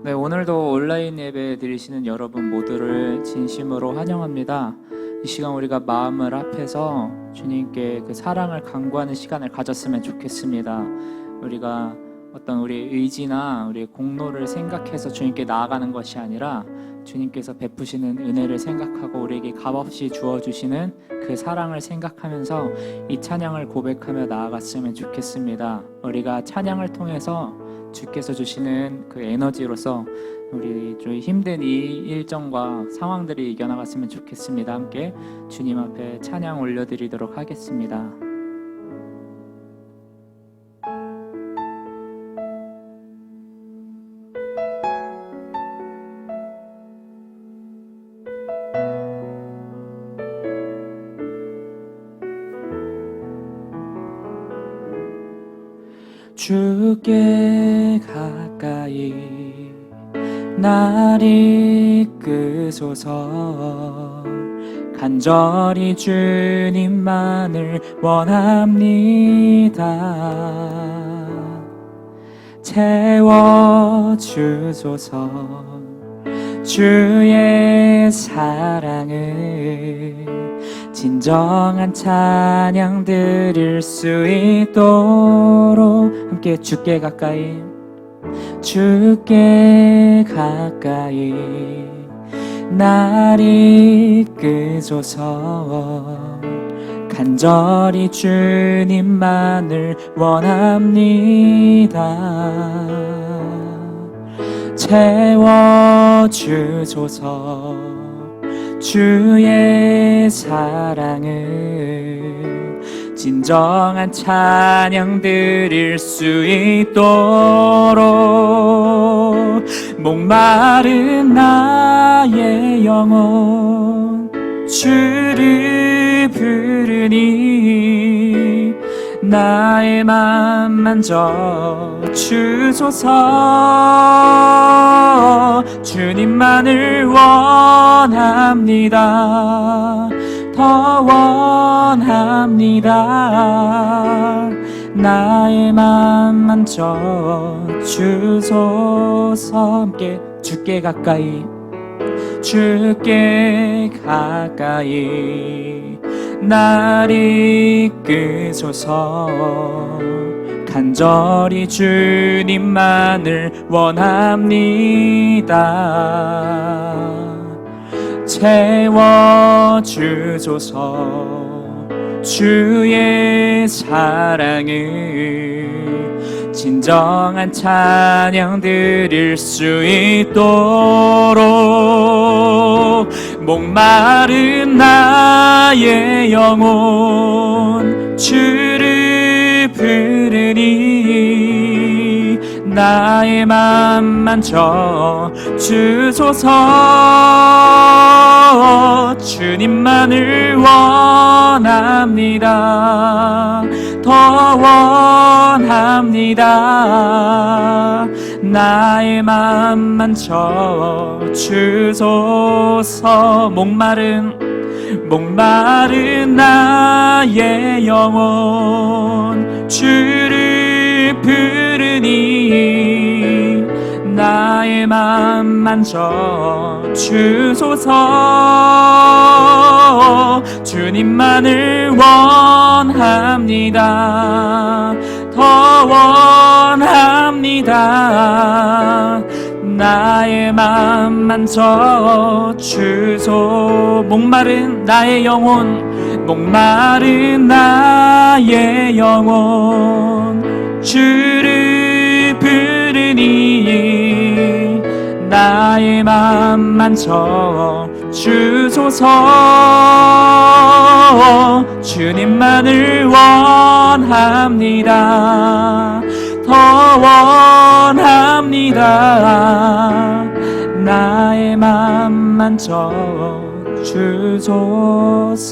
네, 오늘도 온라인 예배 드리시는 여러분 모두를 진심으로 환영합니다. 이 시간 우리가 마음을 합해서 주님께 그 사랑을 간구하는 시간을 가졌으면 좋겠습니다. 우리가 어떤 우리 의지나 우리 공로를 생각해서 주님께 나아가는 것이 아니라 주님께서 베푸시는 은혜를 생각하고 우리에게 값없이 주어주시는 그 사랑을 생각하면서 이 찬양을 고백하며 나아갔으면 좋겠습니다. 우리가 찬양을 통해서 주께서 주시는 그 에너지로서 우리 좀 힘든 이 일정과 상황들이 이겨나갔으면 좋겠습니다. 함께 주님 앞에 찬양 올려드리도록 하겠습니다. 주께 가까이 날 이끄소서. 간절히 주님만을 원합니다. 채워주소서. 주의 사랑을 진정한 찬양 드릴 수 있도록 함께 주께 가까이 날 이끄소서. 간절히 주님만을 원합니다. 채워주소서. 주의 사랑을 진정한 찬양 드릴 수 있도록 목마른 나의 영혼 주를 부르니 나의 맘 만져 주소서. 주님만을 원합니다. 더 원합니다. 나의 맘 만져 주소서. 함께 주께 가까이 날 이끄소서. 간절히 주님만을 원합니다. 채워주소서. 주의 사랑을 진정한 찬양 드릴 수 있도록 목마른 나의 영혼 주를 부르니 나의 맘 만져 주소서. 주님만을 원합니다. 더 원합니다. 나의 맘 만져 주소서. 목마른 나의 영혼 주를 부르니 나의 맘 만져 주소서. 주님만을 원합니다. 더 원합니다. 나의 맘 만져 주소. 목마른 나의 영혼 주를 부르니 나의 맘 만져 주소서. 주님만을 원합니다. 더 원합니다. 나의 맘 만져 주소서.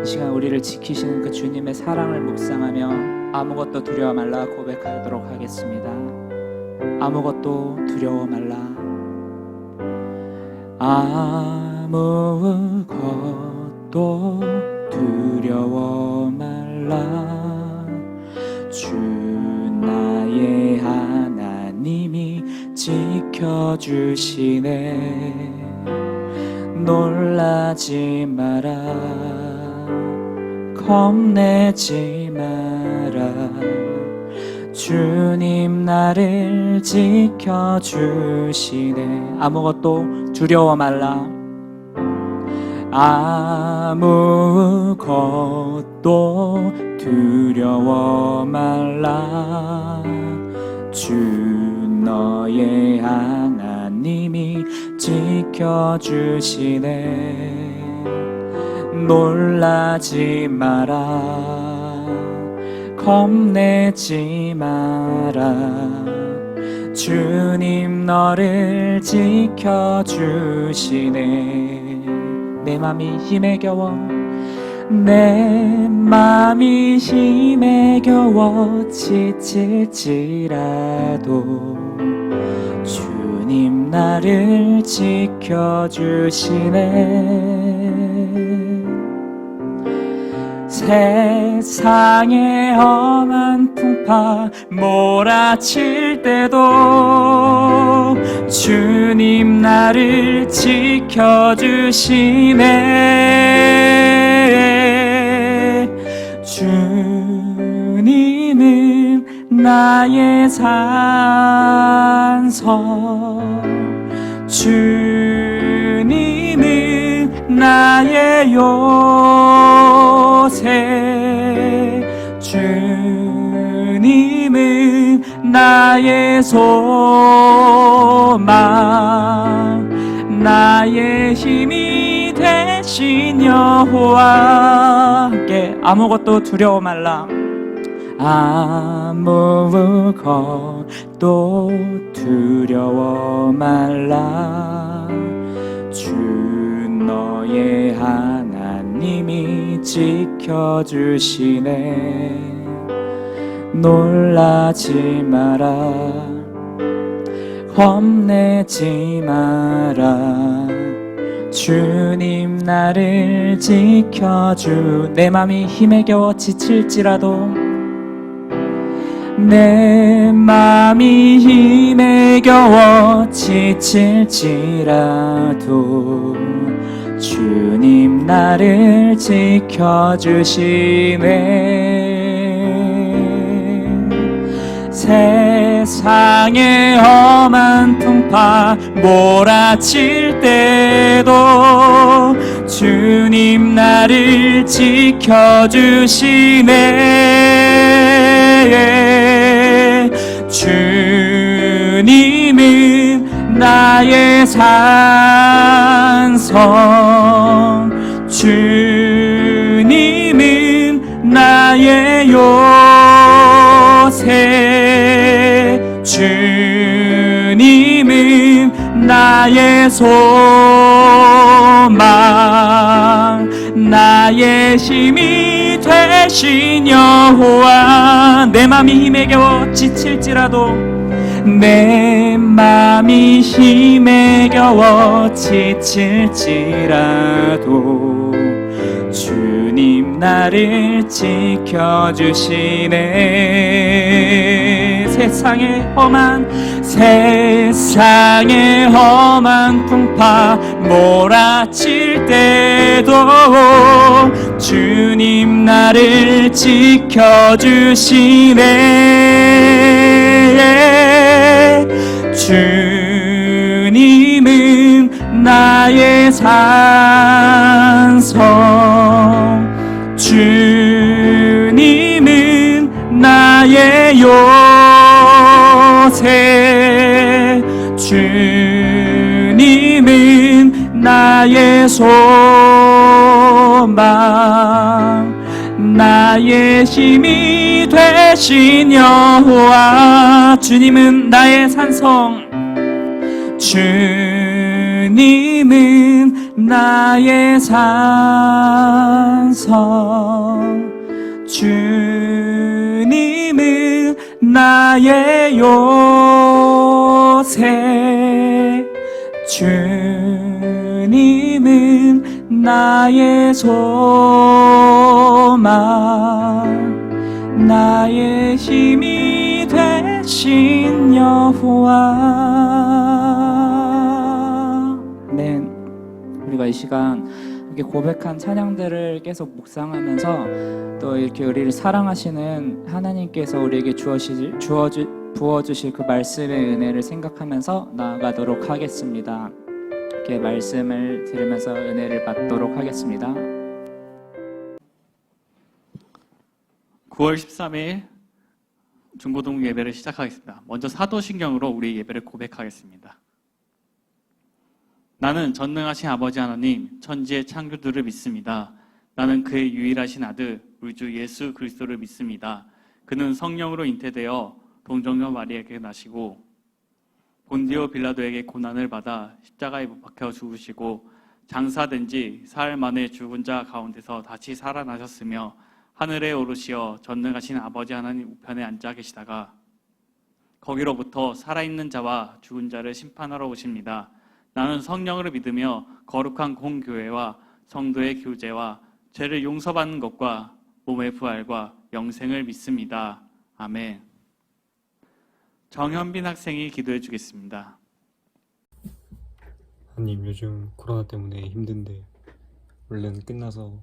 이 시간 우리를 지키시는 그 주님의 사랑을 묵상하며 아무것도 두려워 말라 고백하도록 하겠습니다. 아무것도 두려워 말라. 아무것도 두려워 말라. 주 나의 하나님이 지켜주시네. 놀라지 마라, 겁내지 마라. 주님 나를 지켜주시네. 아무것도 두려워 말라. 아무것도 두려워 말라. 주 너의 하나님이 지켜주시네. 놀라지 마라, 겁내지 마라. 주님 너를 지켜주시네. 내 맘이 힘에 겨워, 내 맘이 힘에 겨워 지칠지라도 주님 나를 지켜주시네. 세상의 험한 풍파 몰아칠 때도 주님 나를 지켜주시네. 주님은 나의 산성, 주님은 나의 요새, 주님은 나의 소망, 나의 힘이 되신 여호와께 아무것도 두려워 말라. 아무것도 두려워 말라. 주 너의 하나님이 지켜주시네. 놀라지 마라, 겁내지 마라. 주님 나를 지켜주. 내 맘이 힘에 겨워 지칠지라도, 내 맘이 힘에 겨워 지칠지라도 주님 나를 지켜주시네. 세상의 험한 풍파 몰아칠 때도 주님 나를 지켜주시네. 주님은 나의 산성, 주님은 나의 요새, 주님은 나의 소망, 나의 힘이 되신 여호와. 내 맘이 힘에 겨워 지칠지라도, 내 맘이 힘에 겨워 지칠지라도 주님 나를 지켜주시네. 세상의 험한 풍파 몰아칠 때도 주님 나를 지켜주시네. 주님은 나의 산성, 주님은 나의 요새, 주님은 나의 소망, 나의 힘이 되신 여호와. 주님은 나의 산성, 주님은 나의 산성, 주님은 나의 요새, 주님은 나의 소망, 나의 힘이 되신 여호와. 아멘. 우리가 이 시간 이렇게 고백한 찬양들을 계속 묵상하면서 또 이렇게 우리를 사랑하시는 하나님께서 우리에게 부어주실 그 말씀의 은혜를 생각하면서 나아가도록 하겠습니다. 이렇게 말씀을 들으면서 은혜를 받도록 하겠습니다. 9월 13일 중고등 예배를 시작하겠습니다. 먼저 사도신경으로 우리 예배를 고백하겠습니다. 나는 전능하신 아버지 하나님, 천지의 창조주를 믿습니다. 나는 그의 유일하신 아들, 우리 주 예수 그리스도를 믿습니다. 그는 성령으로 잉태되어 동정녀 마리아에게 나시고 본디오 빌라도에게 고난을 받아 십자가에 못 박혀 죽으시고 장사된 지 사흘 만에 죽은 자 가운데서 다시 살아나셨으며 하늘에 오르시어 전능하신 아버지 하나님 우편에 앉아 계시다가 거기로부터 살아있는 자와 죽은 자를 심판하러 오십니다. 나는 성령을 믿으며 거룩한 공교회와 성도의 교제와 죄를 용서받는 것과 몸의 부활과 영생을 믿습니다. 아멘. 정현빈 학생이 기도해 주겠습니다. 하나님, 요즘 코로나 때문에 힘든데 얼른 끝나서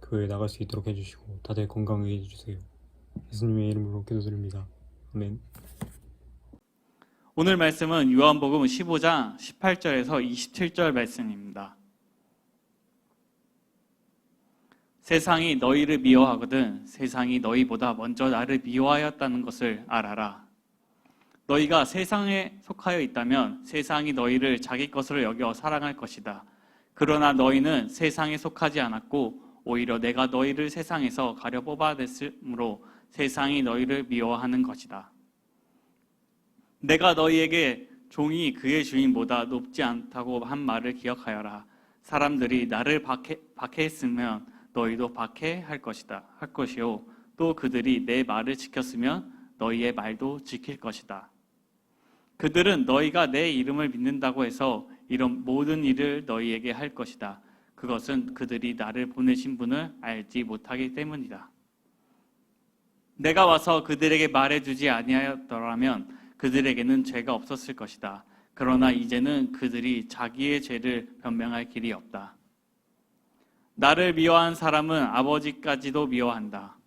교회 나갈 수 있도록 해주시고 다들 건강하게 해주세요. 예수님의 이름으로 기도드립니다. 아멘. 오늘 말씀은 요한복음 15장 18절에서 27절 말씀입니다. 세상이 너희를 미워하거든 세상이 너희보다 먼저 나를 미워하였다는 것을 알아라. 너희가 세상에 속하여 있다면 세상이 너희를 자기 것으로 여겨 사랑할 것이다. 그러나 너희는 세상에 속하지 않았고 오히려 내가 너희를 세상에서 가려 뽑아냈으므로 세상이 너희를 미워하는 것이다. 내가 너희에게 종이 그의 주인보다 높지 않다고 한 말을 기억하여라. 사람들이 나를 박해했으면 너희도 박해할 것이요. 또 그들이 내 말을 지켰으면 너희의 말도 지킬 것이다. 그들은 너희가 내 이름을 믿는다고 해서 이런 모든 일을 너희에게 할 것이다. 그것은 그들이 나를 보내신 분을 알지 못하기 때문이다. 내가 와서 그들에게 말해주지 아니하였더라면 그들에게는 죄가 없었을 것이다. 그러나 이제는 그들이 자기의 죄를 변명할 길이 없다. 나를 미워한 사람은 아버지까지도 미워한다.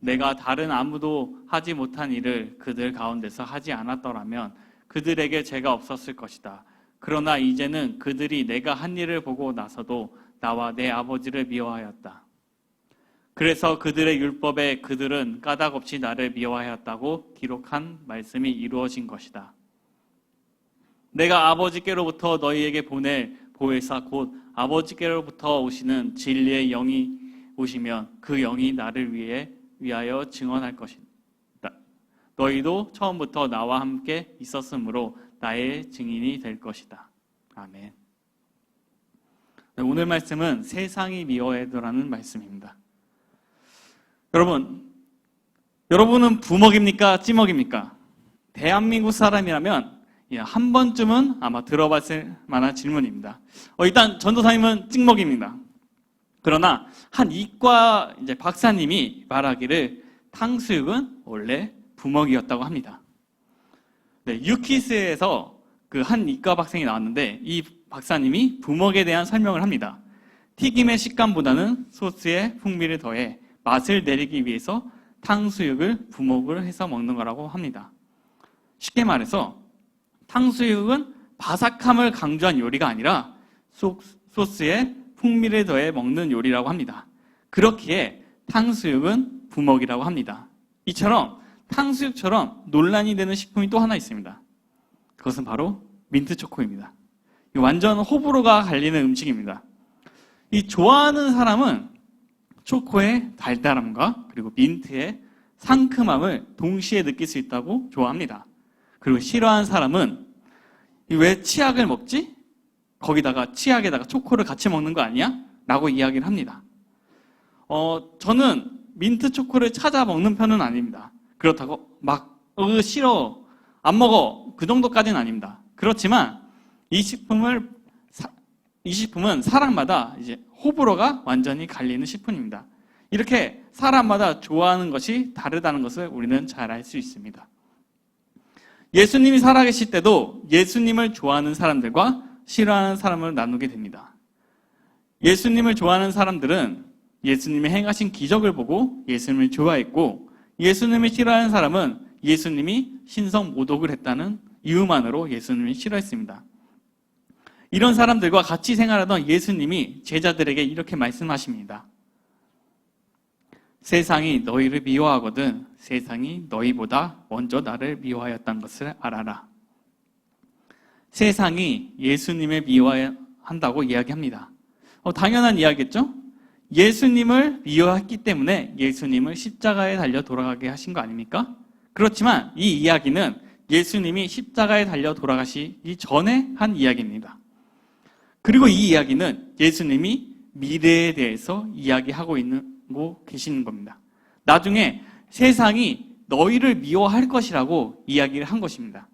내가 다른 아무도 하지 못한 일을 그들 가운데서 하지 않았더라면 그들에게 죄가 없었을 것이다. 그러나 이제는 그들이 내가 한 일을 보고 나서도 나와 내 아버지를 미워하였다. 그래서 그들의 율법에 그들은 까닭없이 나를 미워하였다고 기록한 말씀이 이루어진 것이다. 내가 아버지께로부터 너희에게 보낼 보혜사 곧 아버지께로부터 오시는 진리의 영이 오시면 그 영이 나를 위하여 증언할 것이다. 너희도 처음부터 나와 함께 있었으므로 나의 증인이 될 것이다. 아멘. 오늘 말씀은 세상이 미워해도라는 말씀입니다. 여러분은 부먹입니까? 찌먹입니까? 대한민국 사람이라면 한 번쯤은 아마 들어봤을 만한 질문입니다. 일단 전도사님은 찍먹입니다. 그러나 한 이과 박사님이 말하기를 탕수육은 원래 부먹이었다고 합니다. 네, 유키스에서 그 한 이과 박사님이 나왔는데 이 박사님이 부먹에 대한 설명을 합니다. 튀김의 식감보다는 소스에 풍미를 더해 맛을 내리기 위해서 탕수육을 부먹을 해서 먹는 거라고 합니다. 쉽게 말해서 탕수육은 바삭함을 강조한 요리가 아니라 소스에 풍미를 더해 먹는 요리라고 합니다. 그렇기에 탕수육은 부먹이라고 합니다. 이처럼 탕수육처럼 논란이 되는 식품이 또 하나 있습니다. 그것은 바로 민트초코입니다. 완전 호불호가 갈리는 음식입니다. 이 좋아하는 사람은 초코의 달달함과 그리고 민트의 상큼함을 동시에 느낄 수 있다고 좋아합니다. 그리고 싫어하는 사람은 왜 치약을 먹지? 거기다가 치약에다가 초코를 같이 먹는 거 아니야? 라고 이야기를 합니다. 저는 민트 초코를 찾아 먹는 편은 아닙니다. 그렇다고 막 싫어, 안 먹어 그 정도까지는 아닙니다. 그렇지만 이 식품을 이 식품은 사람마다 이제 호불호가 완전히 갈리는 식품입니다. 이렇게 사람마다 좋아하는 것이 다르다는 것을 우리는 잘 알 수 있습니다. 예수님이 살아계실 때도 예수님을 좋아하는 사람들과 싫어하는 사람을 나누게 됩니다. 예수님을 좋아하는 사람들은 예수님이 행하신 기적을 보고 예수님을 좋아했고, 예수님을 싫어하는 사람은 예수님이 신성 모독을 했다는 이유만으로 예수님을 싫어했습니다. 이런 사람들과 같이 생활하던 예수님이 제자들에게 이렇게 말씀하십니다. 세상이 너희를 미워하거든 세상이 너희보다 먼저 나를 미워하였다는 것을 알아라. 세상이 예수님을 미워한다고 이야기합니다. 당연한 이야기겠죠? 예수님을 미워했기 때문에 예수님을 십자가에 달려 돌아가게 하신 거 아닙니까? 그렇지만 이 이야기는 예수님이 십자가에 달려 돌아가시기 전에 한 이야기입니다. 그리고 이 이야기는 예수님이 미래에 대해서 이야기하고 계시는 겁니다. 나중에 세상이 너희를 미워할 것이라고 이야기를 한 것입니다.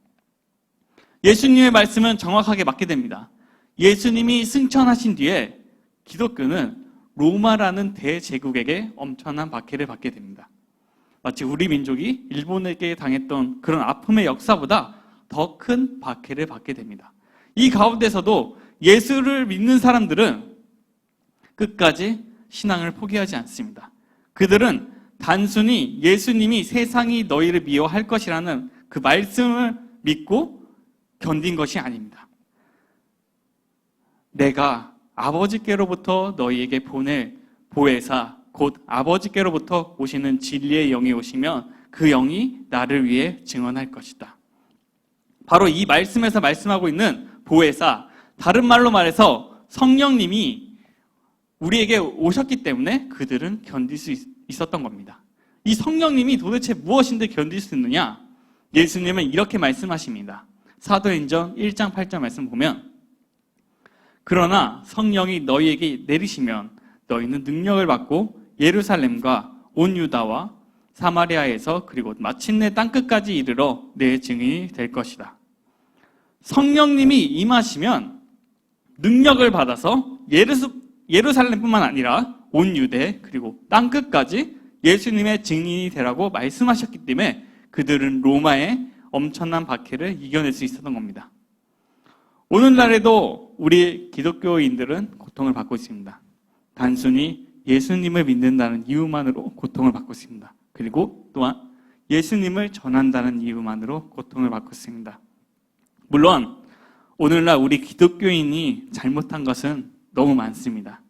예수님의 말씀은 정확하게 맞게 됩니다. 예수님이 승천하신 뒤에 기독교는 로마라는 대제국에게 엄청난 박해를 받게 됩니다. 마치 우리 민족이 일본에게 당했던 그런 아픔의 역사보다 더 큰 박해를 받게 됩니다. 이 가운데서도 예수를 믿는 사람들은 끝까지 신앙을 포기하지 않습니다. 그들은 단순히 예수님이 세상이 너희를 미워할 것이라는 그 말씀을 믿고 견딘 것이 아닙니다. 내가 아버지께로부터 너희에게 보낼 보혜사, 곧 아버지께로부터 오시는 진리의 영이 오시면 그 영이 나를 위해 증언할 것이다. 바로 이 말씀에서 말씀하고 있는 보혜사, 다른 말로 말해서 성령님이 우리에게 오셨기 때문에 그들은 견딜 수 있었던 겁니다. 이 성령님이 도대체 무엇인데 견딜 수 있느냐? 예수님은 이렇게 말씀하십니다. 사도행전 1장 8절 말씀 보면, 그러나 성령이 너희에게 내리시면 너희는 능력을 받고 예루살렘과 온 유다와 사마리아에서 그리고 마침내 땅끝까지 이르러 내 증인이 될 것이다. 성령님이 임하시면 능력을 받아서 예루살렘뿐만 아니라 온 유대 그리고 땅끝까지 예수님의 증인이 되라고 말씀하셨기 때문에 그들은 로마의 엄청난 박해를 이겨낼 수 있었던 겁니다. 오늘날에도 우리 기독교인들은 고통을 받고 있습니다. 단순히 예수님을 믿는다는 이유만으로 고통을 받고 있습니다. 그리고 또한 예수님을 전한다는 이유만으로 고통을 받고 있습니다. 물론 오늘날 우리 기독교인이 잘못한 것은 너무 많습니다.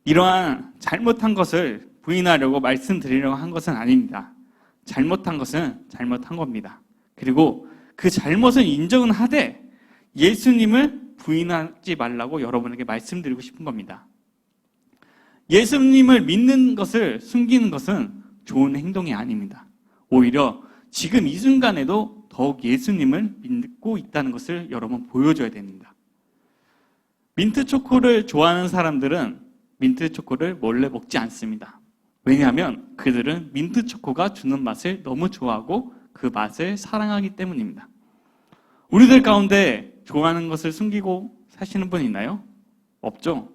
이러한 잘못한 것을 부인하려고 말씀드리려고 한 것은 아닙니다. 잘못한 것은 잘못한 겁니다. 그리고 그 잘못은 인정은 하되 예수님을 부인하지 말라고 여러분에게 말씀드리고 싶은 겁니다. 예수님을 믿는 것을 숨기는 것은 좋은 행동이 아닙니다. 오히려 지금 이 순간에도 더욱 예수님을 믿고 있다는 것을 여러분 보여줘야 됩니다. 민트초코를 좋아하는 사람들은 민트초코를 몰래 먹지 않습니다. 왜냐하면 그들은 민트초코가 주는 맛을 너무 좋아하고 그 맛을 사랑하기 때문입니다. 우리들 가운데 좋아하는 것을 숨기고 사시는 분 있나요? 없죠?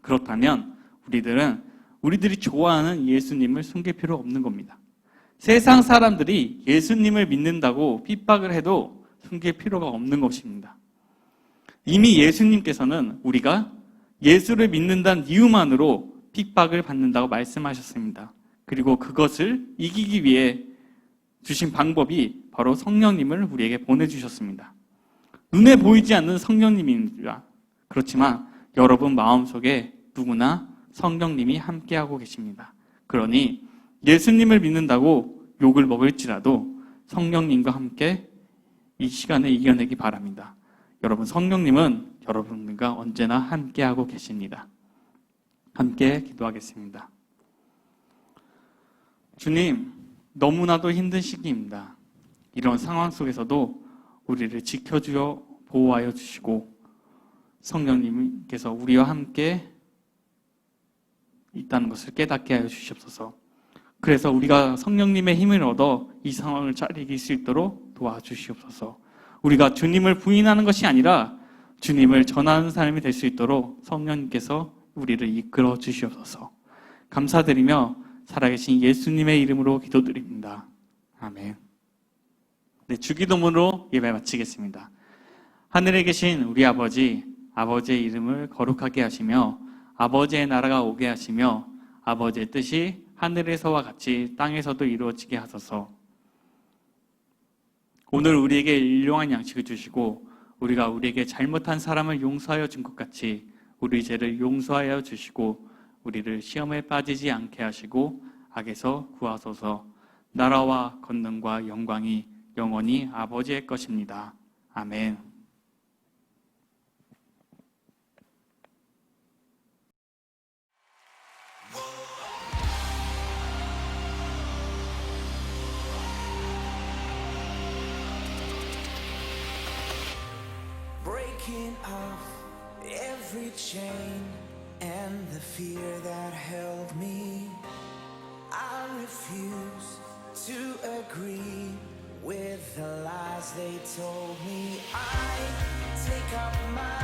그렇다면 우리들이 좋아하는 예수님을 숨길 필요 없는 겁니다. 세상 사람들이 예수님을 믿는다고 핍박을 해도 숨길 필요가 없는 것입니다. 이미 예수님께서는 우리가 예수를 믿는다는 이유만으로 핍박을 받는다고 말씀하셨습니다. 그리고 그것을 이기기 위해 주신 방법이 바로 성령님을 우리에게 보내주셨습니다. 눈에 보이지 않는 성령님입니다. 그렇지만 여러분 마음속에 누구나 성령님이 함께하고 계십니다. 그러니 예수님을 믿는다고 욕을 먹을지라도 성령님과 함께 이 시간을 이겨내기 바랍니다. 여러분, 성령님은 여러분과 언제나 함께하고 계십니다. 함께 기도하겠습니다. 주님, 너무나도 힘든 시기입니다. 이런 상황 속에서도 우리를 지켜주어 보호하여 주시고 성령님께서 우리와 함께 있다는 것을 깨닫게 하여 주시옵소서. 그래서 우리가 성령님의 힘을 얻어 이 상황을 잘 이길 수 있도록 도와주시옵소서. 우리가 주님을 부인하는 것이 아니라 주님을 전하는 삶이 될 수 있도록 성령님께서 우리를 이끌어 주시옵소서. 감사드리며 살아계신 예수님의 이름으로 기도드립니다. 아멘. 네, 주기도문으로 예배 마치겠습니다. 하늘에 계신 우리 아버지, 아버지의 이름을 거룩하게 하시며 아버지의 나라가 오게 하시며 아버지의 뜻이 하늘에서와 같이 땅에서도 이루어지게 하소서. 오늘 우리에게 일용할 양식을 주시고 우리가 우리에게 잘못한 사람을 용서하여 준 것 같이 우리 죄를 용서하여 주시고 우리를 시험에 빠지지 않게 하시고 악에서 구하소서. 나라와 권능과 영광이 영원히 아버지의 것입니다. 아멘. Breaking off every chain and the fear that held me. I refuse to agree with the lies they told me. I take up my